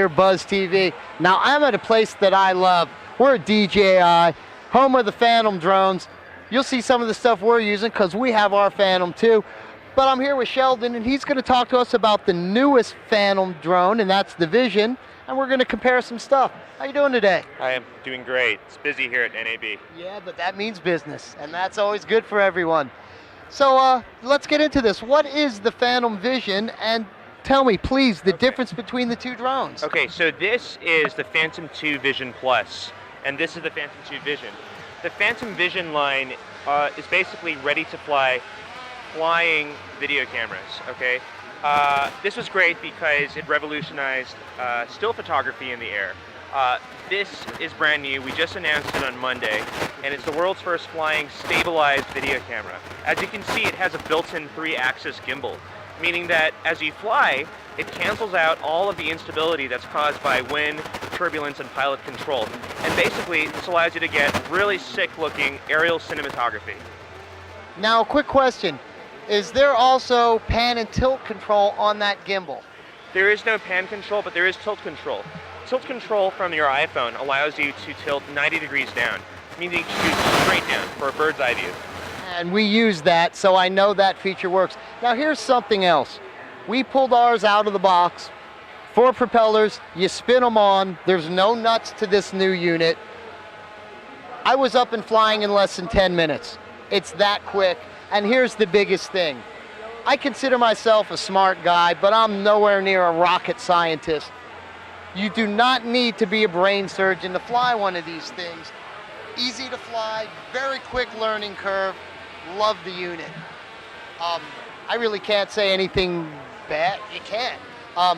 here, Buzz TV. Now I'm at a place that I love. We're at DJI, home of the Phantom drones. You'll see some of the stuff we're using because we have our Phantom too. But I'm here with Sheldon, and he's going to talk to us about the newest Phantom drone, and that's the Vision, and we're going to compare some stuff. How you doing today? I am doing great. It's busy here at NAB. Yeah, but that means business, and that's always good for everyone. So let's get into this. What is the Phantom Vision, and tell me, please, the difference between the two drones. Okay, so this is the Phantom 2 Vision Plus, and this is the Phantom 2 Vision. The Phantom Vision line is basically ready to fly flying video cameras, okay? This was great because it revolutionized still photography in the air. This is brand new. We just announced it on Monday, and it's the world's first flying stabilized video camera. As you can see, it has a built-in 3-axis gimbal, meaning that as you fly, it cancels out all of the instability that's caused by wind, turbulence, and pilot control. And basically, this allows you to get really sick-looking aerial cinematography. Now, a quick question. Is there also pan and tilt control on that gimbal? There is no pan control, but there is tilt control. Tilt control from your iPhone allows you to tilt 90 degrees down, meaning you can shoot straight down for a bird's eye view. And we use that, so I know that feature works. Now here's something else. We pulled ours out of the box. 4 propellers, you spin them on. There's no nuts to this new unit. I was up and flying in less than 10 minutes. It's that quick. And here's the biggest thing. I consider myself a smart guy, but I'm nowhere near a rocket scientist. You do not need to be a brain surgeon to fly one of these things. Easy to fly, very quick learning curve. Love the unit. I really can't say anything bad. You can't,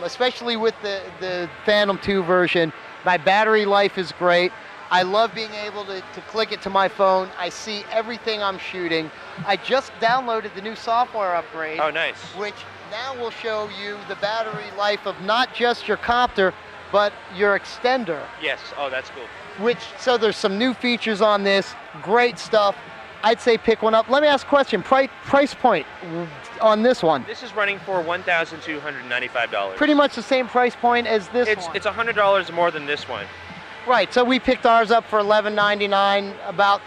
especially with the Phantom 2 version. My battery life is great. I love being able to click it to my phone. I see everything I'm shooting. I just downloaded the new software upgrade. Oh, nice. Which now will show you the battery life of not just your copter, but your extender. Yes, oh, that's cool. So there's some new features on this. Great stuff. I'd say pick one up. Let me ask a question. Price point on this one? This is running for $1,295. Pretty much the same price point as this one. It's $100 more than this one. Right, so we picked ours up for $11.99 about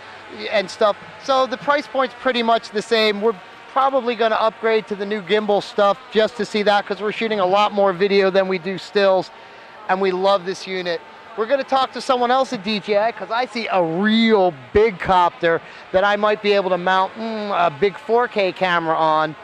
and stuff. So the price point's pretty much the same. We're probably going to upgrade to the new gimbal stuff just to see that, because we're shooting a lot more video than we do stills, and we love this unit. We're going to talk to someone else at DJI because I see a real big copter that I might be able to mount a big 4K camera on.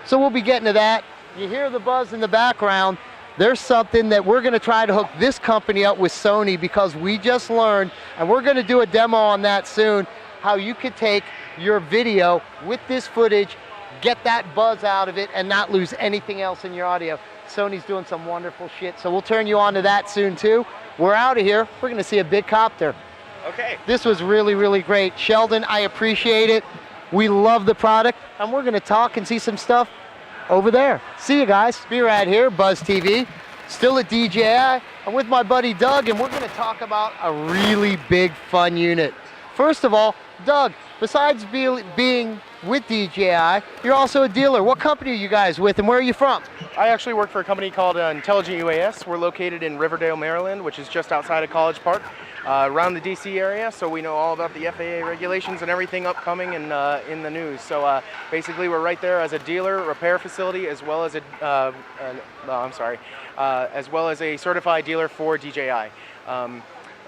So we'll be getting to that. You hear the buzz in the background. There's something that we're going to try to hook this company up with Sony, because we just learned, and we're going to do a demo on that soon, how you could take your video with this footage, get that buzz out of it, and not lose anything else in your audio. Sony's doing some wonderful shit, so we'll turn you on to that soon too. We're out of here. We're going to see a big copter. Okay. This was really, really great. Sheldon, I appreciate it. We love the product, and we're going to talk and see some stuff over there. See you guys. Be right here, Buzz TV. Still at DJI. I'm with my buddy Doug, and we're going to talk about a really big, fun unit. First of all, Doug, besides being with DJI, you're also a dealer. What company are you guys with, and where are you from? I actually work for a company called Intelligent UAS. We're located in Riverdale, Maryland, which is just outside of College Park, around the DC area, so we know all about the FAA regulations and everything upcoming and in the news. So basically we're right there as a dealer, repair facility, as well as a certified dealer for DJI.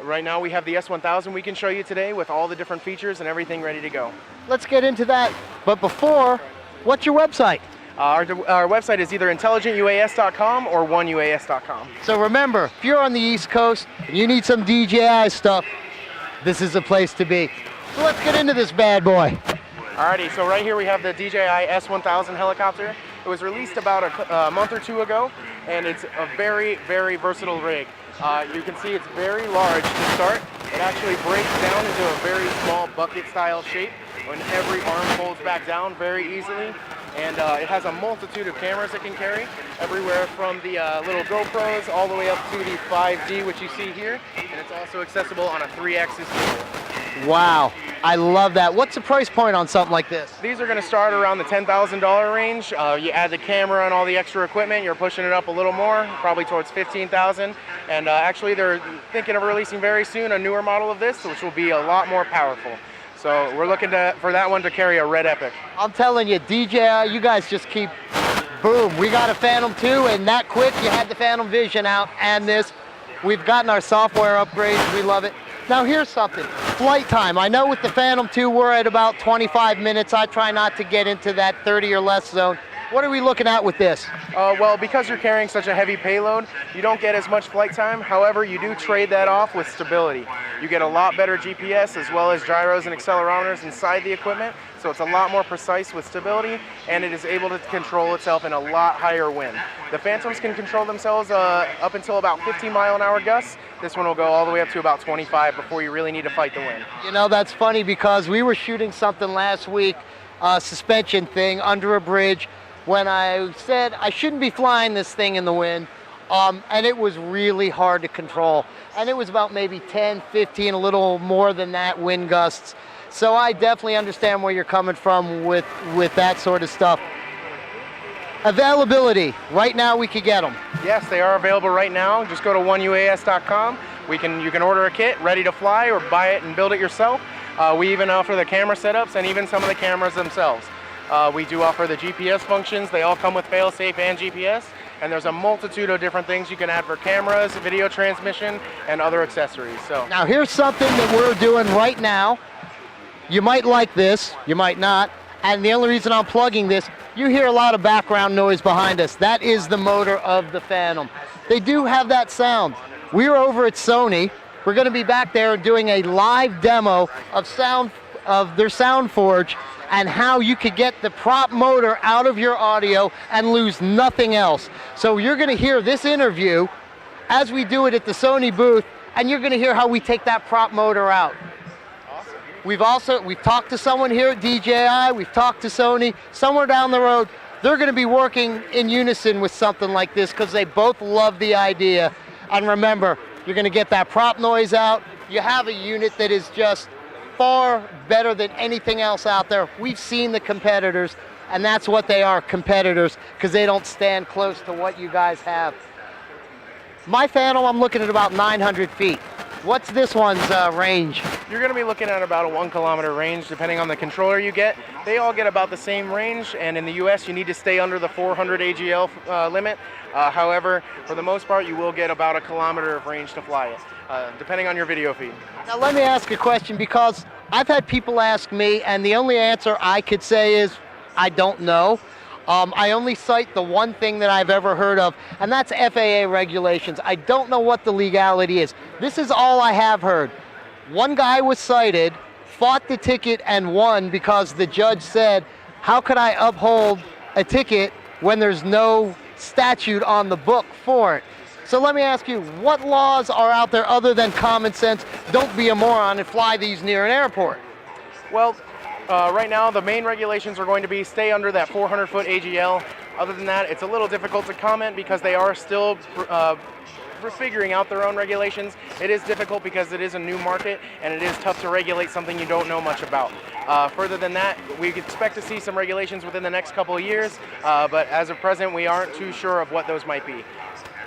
Right now we have the S1000 we can show you today with all the different features and everything ready to go. Let's get into that, but before, what's your website? Our website is either intelligentuas.com or oneuas.com. So remember, if you're on the East Coast and you need some DJI stuff, this is the place to be. So let's get into this bad boy. Alrighty, so right here we have the DJI S1000 helicopter. It was released about a month or two ago, and it's a very, very versatile rig. You can see it's very large to start. It actually breaks down into a very small bucket style shape when every arm folds back down very easily. And it has a multitude of cameras it can carry, everywhere from the little GoPros all the way up to the 5D, which you see here. And it's also accessible on a 3-axis cable. Wow, I love that. What's the price point on something like this? These are going to start around the $10,000 range. You add the camera and all the extra equipment, you're pushing it up a little more, probably towards $15,000. And actually, they're thinking of releasing very soon a newer model of this, which will be a lot more powerful. So we're looking for that one to carry a Red Epic. I'm telling you, DJI, you guys just keep, boom. We got a Phantom 2, and that quick, you had the Phantom Vision out, and this. We've gotten our software upgrades. We love it. Now here's something, flight time. I know with the Phantom 2, we're at about 25 minutes. I try not to get into that 30 or less zone. What are we looking at with this? Well, because you're carrying such a heavy payload, you don't get as much flight time. However, you do trade that off with stability. You get a lot better GPS as well as gyros and accelerometers inside the equipment, so it's a lot more precise with stability, and it is able to control itself in a lot higher wind. The Phantoms can control themselves up until about 15-mile-an-hour gusts. This one will go all the way up to about 25 before you really need to fight the wind. You know, that's funny because we were shooting something last week, a suspension thing under a bridge, when I said I shouldn't be flying this thing in the wind, and it was really hard to control. And it was about maybe 10, 15, a little more than that wind gusts. So I definitely understand where you're coming from with that sort of stuff. Availability, right now we could get them. Yes, they are available right now. Just go to oneuas.com. You can order a kit ready to fly or buy it and build it yourself. We even offer the camera setups and even some of the cameras themselves. We do offer the GPS functions. They all come with fail-safe and GPS, and there's a multitude of different things you can add for cameras, video transmission, and other accessories. So now here's something that we're doing right now. You might like this, you might not, and the only reason I'm plugging this, you hear a lot of background noise behind us. That is the motor of the Phantom. They do have that sound. We're over at Sony. We're going to be back there doing a live demo of their Sound Forge and how you could get the prop motor out of your audio and lose nothing else. So you're going to hear this interview as we do it at the Sony booth, and you're going to hear how we take that prop motor out. awesome. We've talked to someone here at DJI, we've talked to Sony, somewhere down the road, they're going to be working in unison with something like this because they both love the idea. And remember, you're going to get that prop noise out. You have a unit that is just far better than anything else out there. We've seen the competitors, and that's what they are, competitors, because they don't stand close to what you guys have. My Phantom, I'm looking at about 900 feet. What's this one's range? You're going to be looking at about a 1 kilometer range depending on the controller you get. They all get about the same range, and in the US you need to stay under the 400 AGL limit. However, for the most part you will get about a kilometer of range to fly it, depending on your video feed. Now let me ask a question, because I've had people ask me, and the only answer I could say is, I don't know. I only cite the one thing that I've ever heard of, and that's FAA regulations. I don't know what the legality is. This is all I have heard. One guy was cited, fought the ticket, and won because the judge said, how could I uphold a ticket when there's no statute on the book for it? So let me ask you, what laws are out there other than common sense, don't be a moron and fly these near an airport? Well, right now the main regulations are going to be stay under that 400-foot AGL. Other than that, it's a little difficult to comment because they are still figuring out their own regulations. It is difficult because it is a new market and it is tough to regulate something you don't know much about. Further than that, we expect to see some regulations within the next couple of years, but as of present, we aren't too sure of what those might be.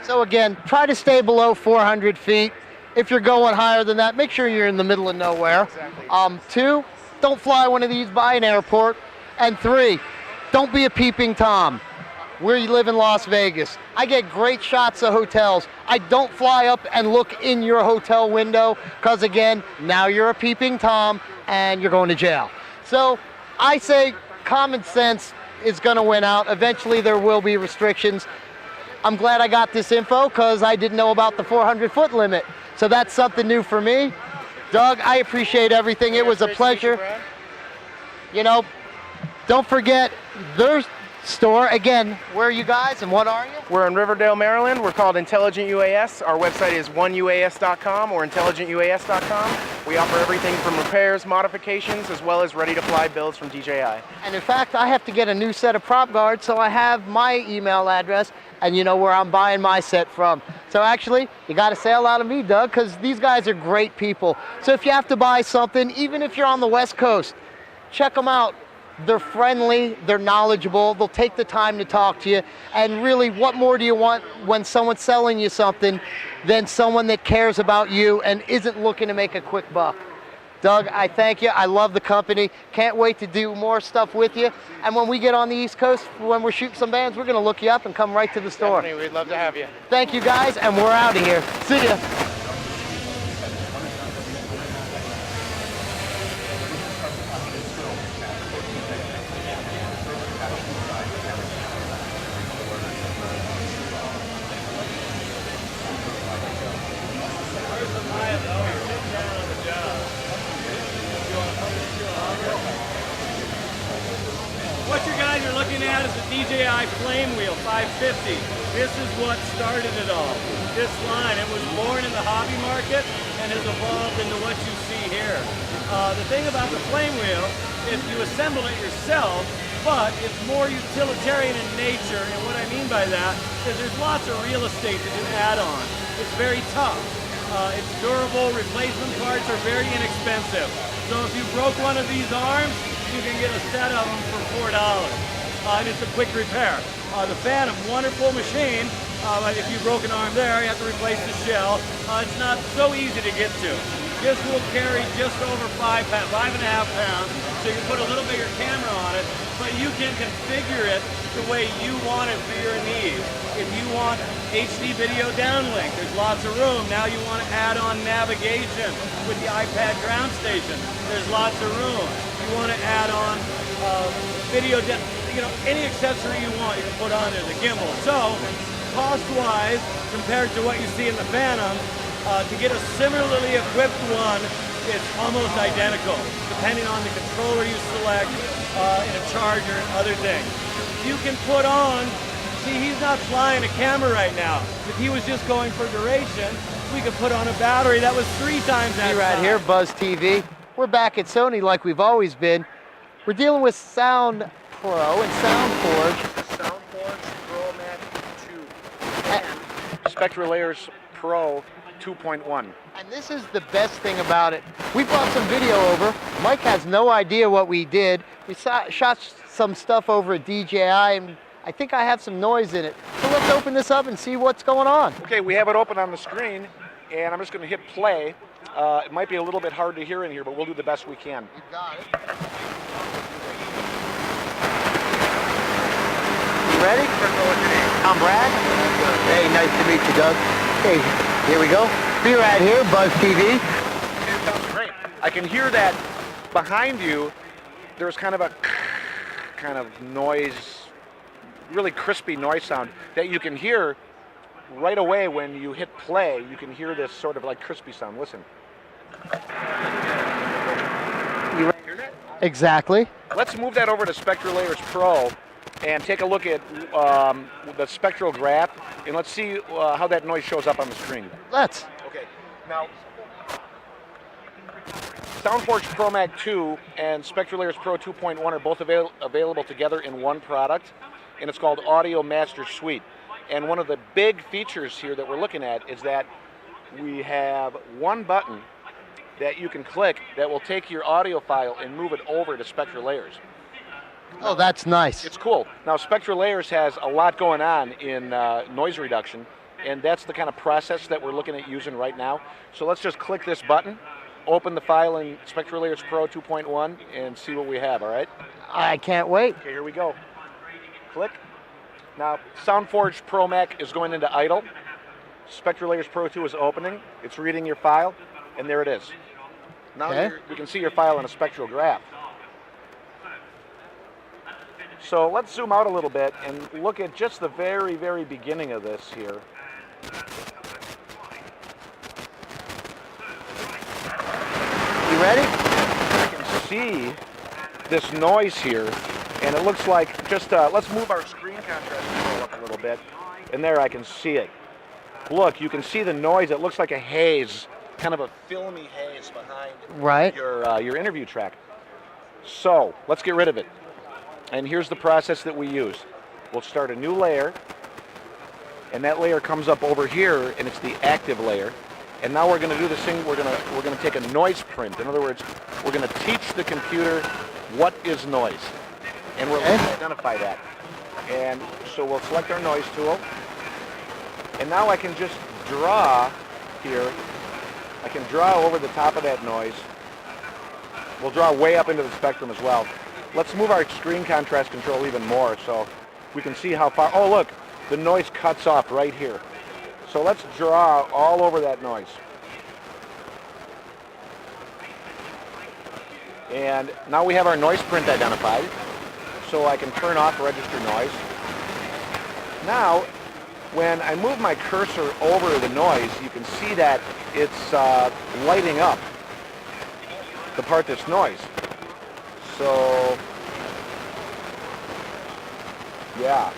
So again, try to stay below 400 feet. If you're going higher than that, make sure you're in the middle of nowhere. Exactly. 2, don't fly one of these by an airport. And 3, don't be a peeping Tom. We live in Las Vegas. I get great shots of hotels. I don't fly up and look in your hotel window because, again, now you're a peeping Tom and you're going to jail. So I say common sense is going to win out. Eventually there will be restrictions. I'm glad I got this info because I didn't know about the 400-foot limit. So that's something new for me. Doug, I appreciate everything. It was a pleasure. You know, don't forget, there's store. Again, where are you guys and what are you? We're in Riverdale, Maryland. We're called Intelligent UAS. Our website is oneuas.com or intelligentuas.com. We offer everything from repairs, modifications, as well as ready-to-fly builds from DJI. And in fact, I have to get a new set of prop guards, so I have my email address and you know where I'm buying my set from. So actually, you got a sale out of me, Doug, because these guys are great people. So if you have to buy something, even if you're on the West Coast, check them out. They're friendly, they're knowledgeable, they'll take the time to talk to you. And really, what more do you want when someone's selling you something than someone that cares about you and isn't looking to make a quick buck? Doug, I thank you. I love the company. Can't wait to do more stuff with you. And when we get on the East Coast, when we're shooting some bands, we're going to look you up and come right to the store. Definitely, we'd love to have you. Thank you, guys, and we're out of here. See ya. What you guys are looking at is the DJI Flame Wheel 550. This is what started it all. This line, it was born in the hobby market and has evolved into what you see here. The thing about the Flame Wheel is you assemble it yourself, but it's more utilitarian in nature. And what I mean by that is there's lots of real estate that you add on. It's very tough. It's durable. Replacement parts are very inexpensive. So if you broke one of these arms, you can get a set of them for $4. And it's a quick repair. The Phantom, wonderful machine. If you broke an arm there, you have to replace the shell. It's not so easy to get to. This will carry just over 5.5 pounds, so you can put a little bigger camera on it, but you can configure it the way you want it for your needs. If you want HD video downlink, there's lots of room. Now you want to add on navigation with the iPad ground station, there's lots of room. You want to add on video, any accessory you want, you can put on there, the gimbal. So, cost-wise, compared to what you see in the Phantom, to get a similarly equipped one, it's almost identical, depending on the controller you select, and a charger and other things. You can put on, see, he's not flying a camera right now. If he was just going for duration, we could put on a battery that was 3 times that Right size. here, Buzz TV. We're back at Sony like we've always been. We're dealing with Sound Pro and SoundForge. SoundForge Pro Mac 2 and Spectra Layers Pro 2.1. And this is the best thing about it. We brought some video over. Mike has no idea what we did. We shot some stuff over at DJI, and I think I have some noise in it. So let's open this up and see what's going on. Okay, we have it open on the screen, and I'm just going to hit play. It might be a little bit hard to hear in here, but we'll do the best we can. You got it. You ready? I'm Brad. Hey, nice to meet you, Doug. Hey, here we go. Be right here, Buzz TV. It sounds great. I can hear that behind you. There's kind of a noise, really crispy noise sound that you can hear right away when you hit play. You can hear this sort of like crispy sound. Listen. You ready? Exactly. Let's move that over to Spectra Layers Pro and take a look at the spectral graph, and let's see how that noise shows up on the screen. Let's. Okay, now SoundForge Pro Mac 2 and Spectra Layers Pro 2.1 are both available together in one product, and it's called Audio Master Suite. And one of the big features here that we're looking at is that we have one button that you can click that will take your audio file and move it over to Spectra Layers. Oh, that's nice. It's cool. Now, Spectra Layers has a lot going on in noise reduction, and that's the kind of process that we're looking at using right now. So let's just click this button, open the file in Spectra Layers Pro 2.1, and see what we have, all right? I can't wait. Okay, here we go. Click. Now, SoundForge Pro Mac is going into idle. Spectra Layers Pro 2 is opening. It's reading your file, and there it is. Now we can see your file in a spectral graph. So let's zoom out a little bit and look at just the very, very beginning of this here. You ready? I can see this noise here And it looks like, just let's move our screen contrast control up a little bit. And there I can see it. Look, you can see the noise. It looks like a haze, kind of a filmy haze behind your interview track. So let's get rid of it. And here's the process that we use. We'll start a new layer, and that layer comes up over here, and it's the active layer. And now we're going to do this thing. We're going to take a noise print. In other words, we're going to teach the computer what is noise, and we're going to identify that. And so we'll select our noise tool, and now I can just draw here. I can draw over the top of that noise. We'll draw way up into the spectrum as well. Let's move our screen contrast control even more so we can see how far. Oh, look, the noise cuts off right here. So let's draw all over that noise. And now we have our noise print identified. So I can turn off register noise. Now, when I move my cursor over the noise, you can see that it's lighting up the part that's noise. So, yeah,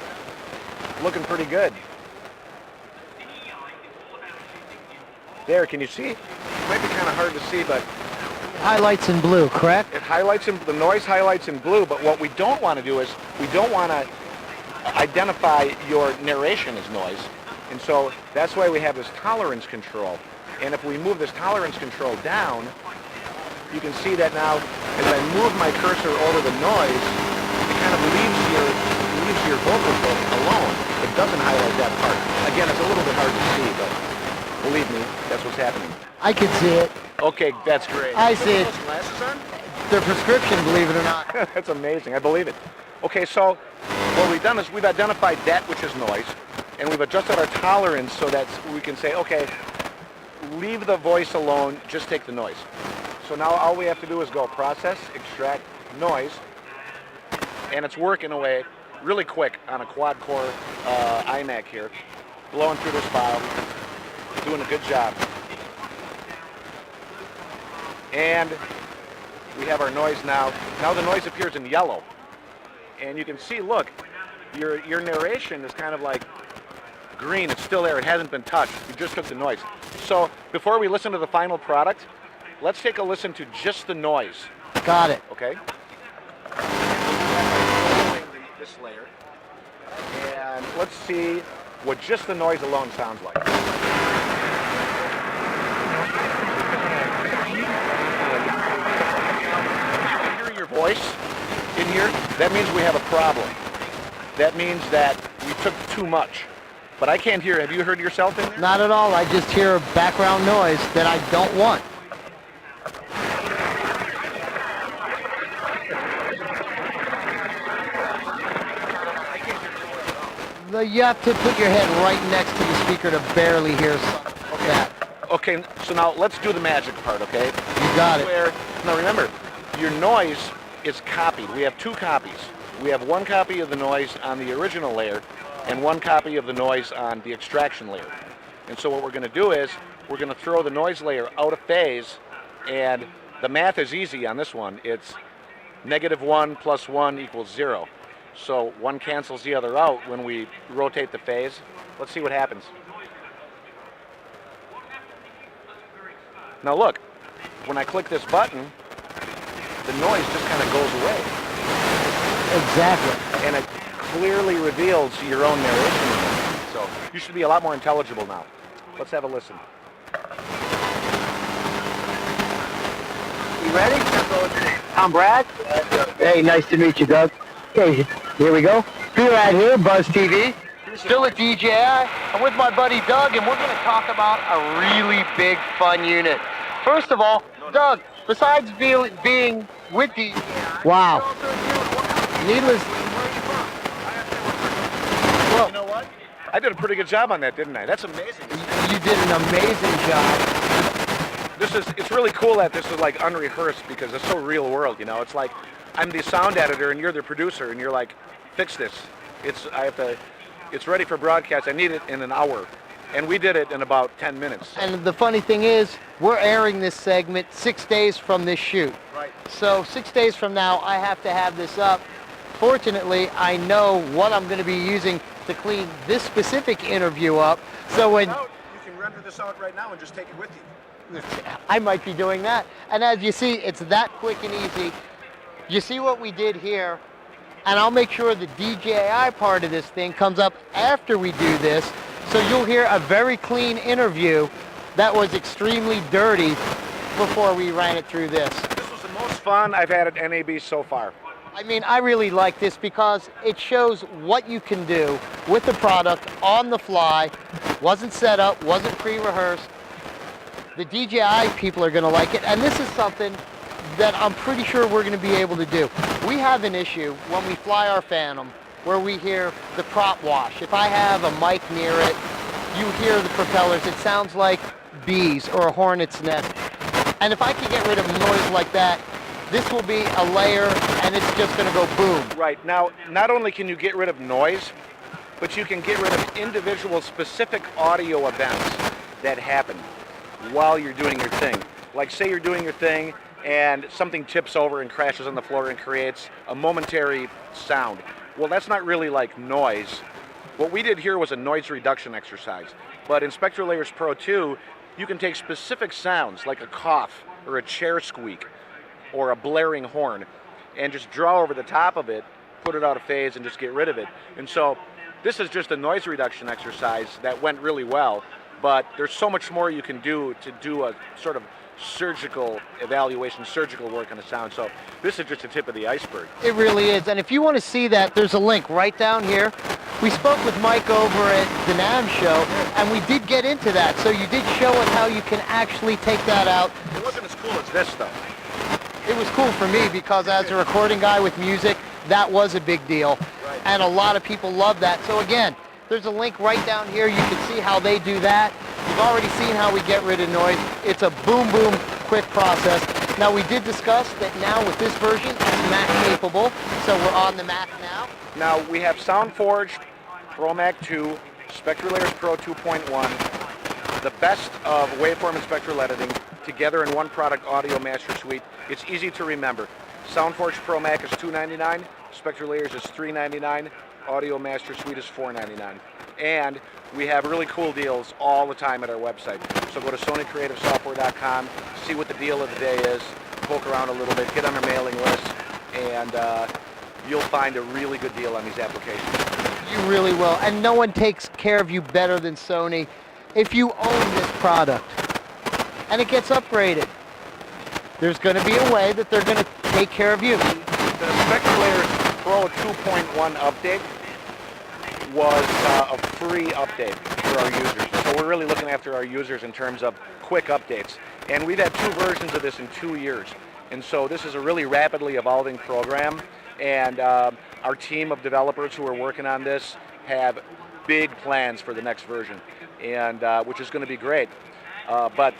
looking pretty good. There, can you see? It might be kind of hard to see, but Highlights in blue, correct? it highlights the noise highlights in blue, but what we don't want to do is we don't want to identify your narration as noise. And so that's why we have this tolerance control. And if we move this tolerance control down, you can see that now as I move my cursor over the noise, it kind of leaves your vocal bit alone. It doesn't highlight that part. Again, it's a little bit hard to see, but believe me, that's what's happening. I can see it. Okay, that's great. I see it. Those glasses on? They're prescription, believe it or not. That's amazing. I believe it. Okay, so what we've done is we've identified that which is noise, and we've adjusted our tolerance so that we can say, okay, leave the voice alone, just take the noise. So now all we have to do is go process, extract noise, and it's working away really quick on a quad-core iMac here, blowing through this file, doing a good job. And we have our noise now. Now the noise appears in yellow. And you can see, look, your narration is kind of like green. It's still there. It hasn't been touched. You just took the noise. So before we listen to the final product, let's take a listen to just the noise. Got it. Okay? This layer. And let's see what just the noise alone sounds like. Hear your voice in here? That means we have a problem. That means that we took too much. But I can't hear. Have you heard yourself in there? Not at all. I just hear background noise that I don't want. You have to put your head right next to the speaker to barely hear that. Okay, so now let's do the magic part, okay? You got it. Now remember, your noise is copied. We have two copies. We have one copy of the noise on the original layer and one copy of the noise on the extraction layer. And so what we're going to do is we're going to throw the noise layer out of phase, and the math is easy on this one. It's -1 + 1 = 0. So one cancels the other out when we rotate the phase. Let's see what happens. Now look, when I click this button, the noise just kind of goes away. Exactly. And it clearly reveals your own narration. So you should be a lot more intelligible now. Let's have a listen. You ready? I'm Brad. Hey, nice to meet you, Doug. Okay, here we go. Be right here, Buzz TV. Still at DJI. I'm with my buddy Doug, and we're going to talk about a really big, fun unit. First of all, Doug, besides being with DJI, wow. Needless. Well, you know what? I did a pretty good job on that, didn't I? That's amazing. You did an amazing job. It's really cool that this is like unrehearsed because it's so real world, you know. It's like I'm the sound editor and you're the producer and you're like, fix this. It's ready for broadcast. I need it in an hour. And we did it in about 10 minutes. And the funny thing is, we're airing this segment 6 days from this shoot. Right. So 6 days from now, I have to have this up fortunately, I know what I'm going to be using to clean this specific interview up. So when You can render this out right now and just take it with you. I might be doing that. And as you see, it's that quick and easy. You see what we did here, and I'll make sure the DJI part of this thing comes up after we do this, so you'll hear a very clean interview that was extremely dirty before we ran it through this. This was the most fun I've had at NAB so far. I mean, I really like this because it shows what you can do with the product on the fly. Wasn't set up, wasn't pre-rehearsed. The DJI people are going to like it, and this is something that I'm pretty sure we're going to be able to do. We have an issue when we fly our Phantom where we hear the prop wash. If I have a mic near it, you hear the propellers. It sounds like bees or a hornet's nest. And if I can get rid of noise like that, this will be a layer and it's just going to go boom. Right. Now, not only can you get rid of noise, but you can get rid of individual specific audio events that happen while you're doing your thing. Like say you're doing your thing and something tips over and crashes on the floor and creates a momentary sound. Well, that's not really like noise. What we did here was a noise reduction exercise. But in Spectra Layers Pro 2, you can take specific sounds like a cough or a chair squeak or a blaring horn and just draw over the top of it, put it out of phase and just get rid of it. And so this is just a noise reduction exercise that went really well, but there's so much more you can do to do a sort of surgical evaluation, surgical work on a sound. So this is just the tip of the iceberg. It really is. And if you want to see that, there's a link right down here. We spoke with Mike over at the NAMM show, and we did get into that. So you did show us how you can actually take that out. It wasn't as cool as this though. It was cool for me because as a recording guy with music, that was a big deal. Right. And a lot of people love that. So again, there's a link right down here. You can see how they do that. You've already seen how we get rid of noise. It's a boom, boom, quick process. Now we did discuss that now with this version, it's Mac capable. So we're on the Mac now. Now we have SoundForge Pro Mac 2, Spectra Layers Pro 2.1, the best of waveform and spectral editing together in one product audio master suite. It's easy to remember. SoundForge Pro Mac is $299, Spectra Layers is $399, Audio Master Suite is $499. And we have really cool deals all the time at our website. So go to sonycreativesoftware.com, see what the deal of the day is, poke around a little bit, get on our mailing list, and you'll find a really good deal on these applications. You really will. And no one takes care of you better than Sony. If you own this product and it gets upgraded, there's going to be a way that they're going to take care of you. The Spectra Layers Pro 2.1 update was a free update for our users. So we're really looking after our users in terms of quick updates. And we've had 2 versions of this in 2 years. And so this is a really rapidly evolving program. And our team of developers who are working on this have big plans for the next version, and which is going to be great. But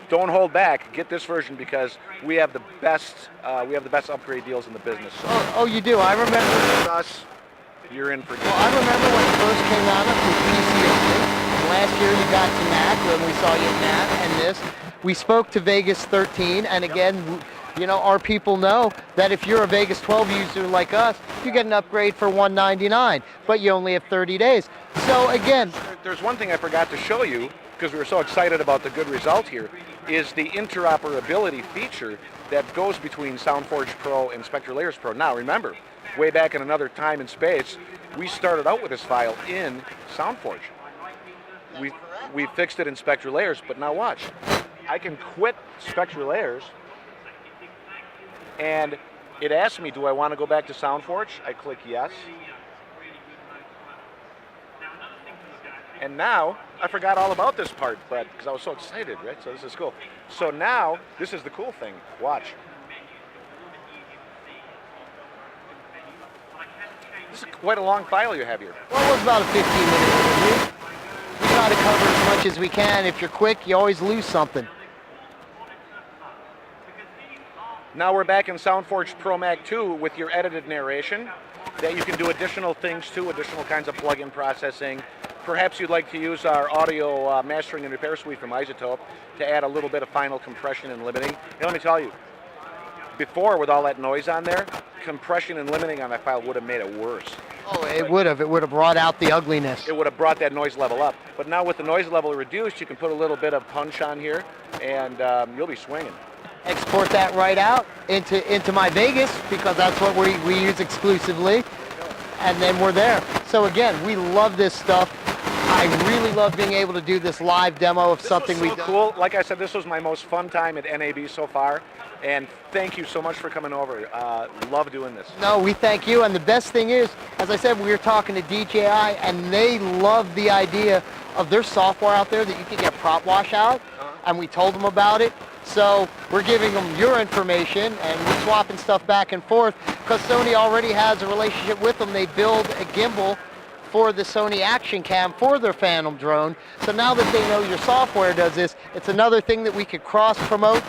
don't hold back. Get this version because we have the best upgrade deals in the business. So Oh, you do. I remember. us, you're in for. Well, I remember when it first came out with PC. Last year you got to Mac when we saw you at NAMM, and this. We spoke to Vegas 13, and again, you know, our people know that if you're a Vegas 12 user like us, you get an upgrade for $199, but you only have 30 days. So again, There's one thing I forgot to show you because we were so excited about the good result here, is the interoperability feature that goes between SoundForge Pro and Spectra Layers Pro. Now remember, way back in another time and space, we started out with this file in SoundForge. We fixed it in Spectra Layers, but now watch. I can quit Spectra Layers, and it asks me, do I want to go back to SoundForge? I click yes. And now, I forgot all about this part, but because I was so excited, right? So this is cool. So now, this is the cool thing. Watch. This is quite a long file you have here. well, it was about a 15-minute interview. We try to cover as much as we can. If you're quick, you always lose something. Now we're back in SoundForge Pro Mac 2 with your edited narration that you can do additional things to, additional kinds of plug-in processing. Perhaps you'd like to use our audio mastering and repair suite from iZotope to add a little bit of final compression and limiting. And let me tell you, Before, with all that noise on there, compression and limiting on that file would have made it worse. Oh, it would have. It would have brought out the ugliness. It would have brought that noise level up. But now with the noise level reduced, you can put a little bit of punch on here, and you'll be swinging. Export that right out into my Vegas, because that's what we use exclusively, and then we're there. So again, we love this stuff. I really love being able to do this live demo of something we've done. Cool. Like I said, this was my most fun time at NAB so far, and thank you so much for coming over. Love doing this. No, we thank you, and the best thing is, as I said, we were talking to DJI, and they love the idea of their software out there that you can get prop wash out, and we told them about it. So we're giving them your information, and we're swapping stuff back and forth, because Sony already has a relationship with them. They build a gimbal for the Sony Action Cam for their Phantom drone. So now that they know your software does this, it's another thing that we could cross-promote.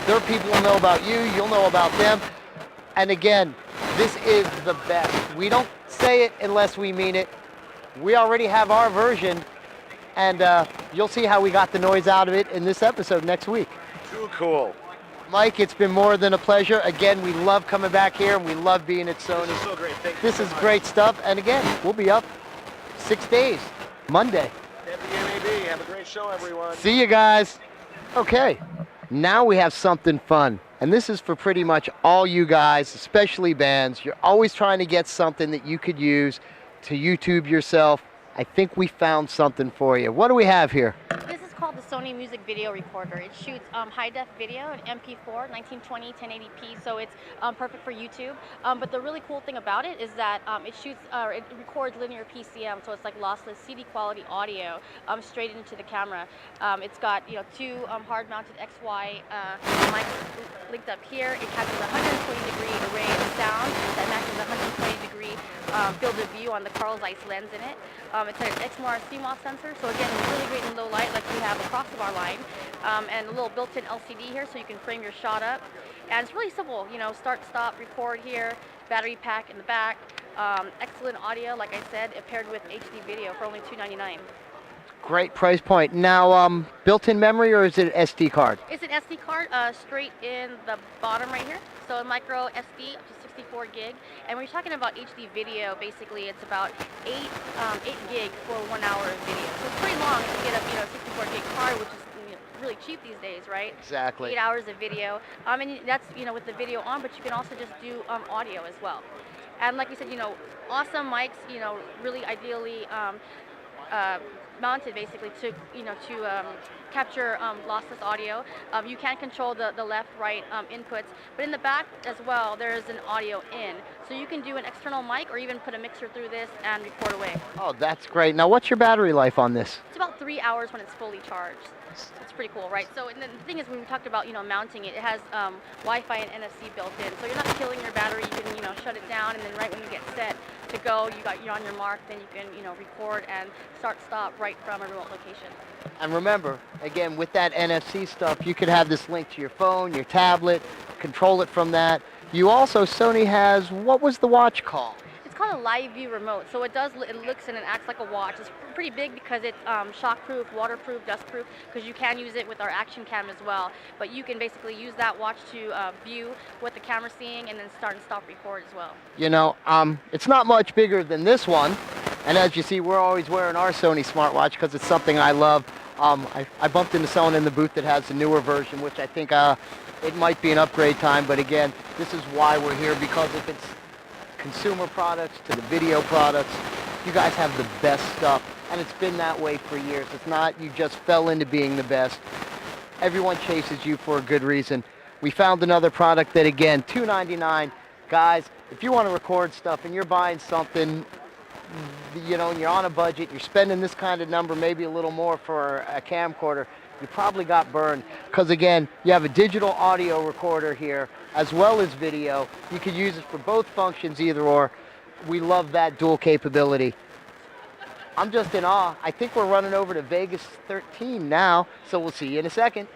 Their people will know about you, you'll know about them. And again, this is the best. We don't say it unless we mean it. We already have our version, and you'll see how we got the noise out of it in this episode next week. Too cool. Mike, it's been more than a pleasure. Again, we love coming back here, and we love being at Sony. This is so great. Thank you. This is great stuff. And again, we'll be up 6 days, Monday. Happy NAB. Have a great show, everyone. See you guys. Okay, now we have something fun. And this is for pretty much all you guys, especially bands. You're always trying to get something that you could use to YouTube yourself. I think we found something for you. What do we have here? This is called the Sony Music Video Recorder. It shoots high-def video in MP4, 1920, 1080p, so it's perfect for YouTube. But the really cool thing about it is that it records linear PCM, so it's like lossless CD quality audio straight into the camera. It's got two hard-mounted XY mics linked up here. It has a 120-degree array of sound that matches a 120-degree field of view on the Carl Zeiss lens in it. It's an XMR CMOS sensor, so again, really great in low light like we have across of our line. And a little built-in LCD here so you can frame your shot up. And it's really simple, start, stop, record here, battery pack in the back. Excellent audio, like I said, paired with HD video for only $299. Great price point. Now, built-in memory, or is it an SD card? It's an SD card straight in the bottom right here. So a micro SD up to 64 gig. And when you're talking about HD video, basically it's about 8 gig for 1 hour of video. So it's pretty long if you get a 64 gig card, which is really cheap these days, right? Exactly. 8 hours of video. And that's with the video on, but you can also just do audio as well. And like you said, awesome mics, really ideally mounted basically to capture lossless audio. You can control the left-right inputs, but in the back as well there is an audio in, so you can do an external mic or even put a mixer through this and record away. Oh, that's great. Now, what's your battery life on this? It's about 3 hours when it's fully charged. It's pretty cool, right? So and the thing is, when we talked about mounting it, it has Wi-Fi and NFC built in, so you're not killing your battery. You can shut it down, and then right when you get set to go, you're on your mark, then you can record and stop right from a remote location. And remember, again, with that NFC stuff, you could have this linked to your phone, your tablet, control it from that. You also, Sony has, what was the watch called? It's called a live view remote. So it looks and it acts like a watch. It's pretty big because it's shockproof, waterproof, dustproof, because you can use it with our action cam as well. But you can basically use that watch to view what the camera's seeing and then start and stop record as well. It's not much bigger than this one. And as you see, we're always wearing our Sony smartwatch because it's something I love. I bumped into someone in the booth that has the newer version, which I think it might be an upgrade time. But again, this is why we're here, because if it's consumer products to the video products, you guys have the best stuff. And it's been that way for years. It's not you just fell into being the best. Everyone chases you for a good reason. We found another product that, again, $299. Guys, if you want to record stuff and you're buying something, and you're on a budget, you're spending this kind of number, maybe a little more for a camcorder, you probably got burned. Because again, you have a digital audio recorder here, as well as video. You could use it for both functions, either or. We love that dual capability. I'm just in awe. I think we're running over to Vegas 13 now, so we'll see you in a second.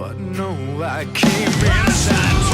But no, I came inside